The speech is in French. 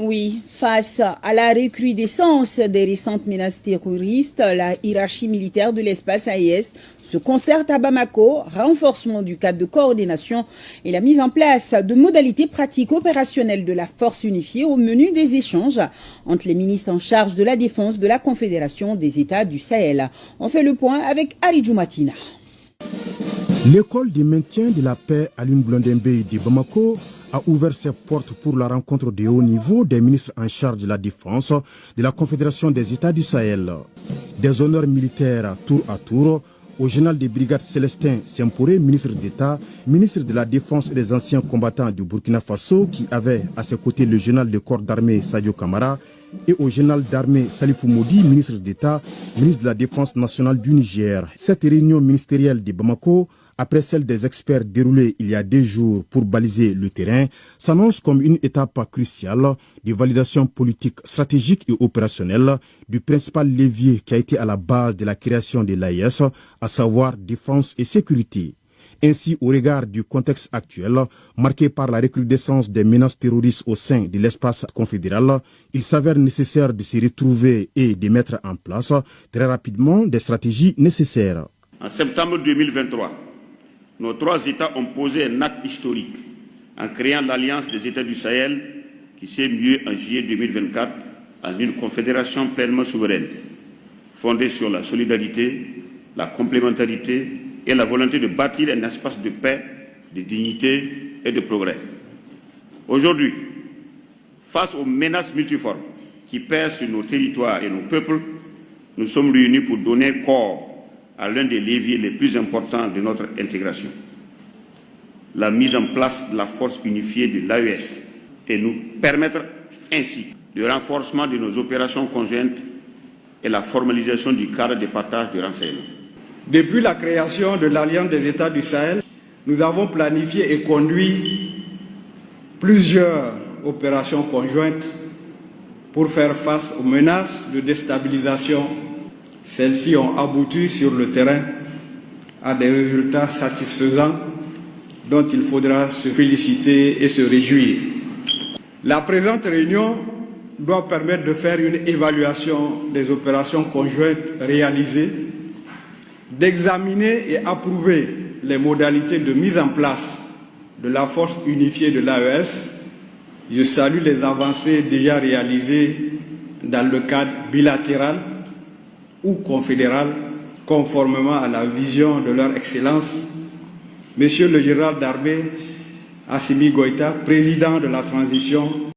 Oui, face à la recrudescence des récentes menaces terroristes, la hiérarchie militaire de l'espace AES se concerte à Bamako, renforcement du cadre de coordination et la mise en place de modalités pratiques opérationnelles de la force unifiée au menu des échanges entre les ministres en charge de la défense de la Confédération des États du Sahel. On fait le point avec Aridjou Matina. L'école du maintien de la paix Aline Blondembe de Bamako a ouvert ses portes pour la rencontre de haut niveau des ministres en charge de la défense de la Confédération des États du Sahel. Des honneurs militaires tour à tour au général des brigades Célestin Semporé, ministre d'État, ministre de la Défense et des anciens combattants du Burkina Faso, qui avait à ses côtés le général de corps d'armée Sadio Kamara, et au général d'armée Salifou Moudi, ministre d'État, ministre de la Défense nationale du Niger. Cette réunion ministérielle de Bamako, après celle des experts déroulée il y a 2 jours pour baliser le terrain, s'annonce comme une étape cruciale de validation politique, stratégique et opérationnelle du principal levier qui a été à la base de la création de l'AES, à savoir défense et sécurité. Ainsi, au regard du contexte actuel, marqué par la recrudescence des menaces terroristes au sein de l'espace confédéral, il s'avère nécessaire de se retrouver et de mettre en place très rapidement des stratégies nécessaires. En septembre 2023, nos 3 États ont posé un acte historique en créant l'Alliance des États du Sahel qui s'est muée en juillet 2024 en une confédération pleinement souveraine, fondée sur la solidarité, la complémentarité et la volonté de bâtir un espace de paix, de dignité et de progrès. Aujourd'hui, face aux menaces multiformes qui pèsent sur nos territoires et nos peuples, nous sommes réunis pour donner corps à l'un des leviers les plus importants de notre intégration, la mise en place de la force unifiée de l'AES et nous permettre ainsi le renforcement de nos opérations conjointes et la formalisation du cadre de partage de renseignements. Depuis la création de l'Alliance des États du Sahel, nous avons planifié et conduit plusieurs opérations conjointes pour faire face aux menaces de déstabilisation. Celles-ci ont abouti sur le terrain à des résultats satisfaisants dont il faudra se féliciter et se réjouir. La présente réunion doit permettre de faire une évaluation des opérations conjointes réalisées, d'examiner et approuver les modalités de mise en place de la force unifiée de l'AES. Je salue les avancées déjà réalisées dans le cadre bilatéral ou confédéral, conformément à la vision de leur Excellence, Monsieur le général d'armée Assimi Goïta, président de la transition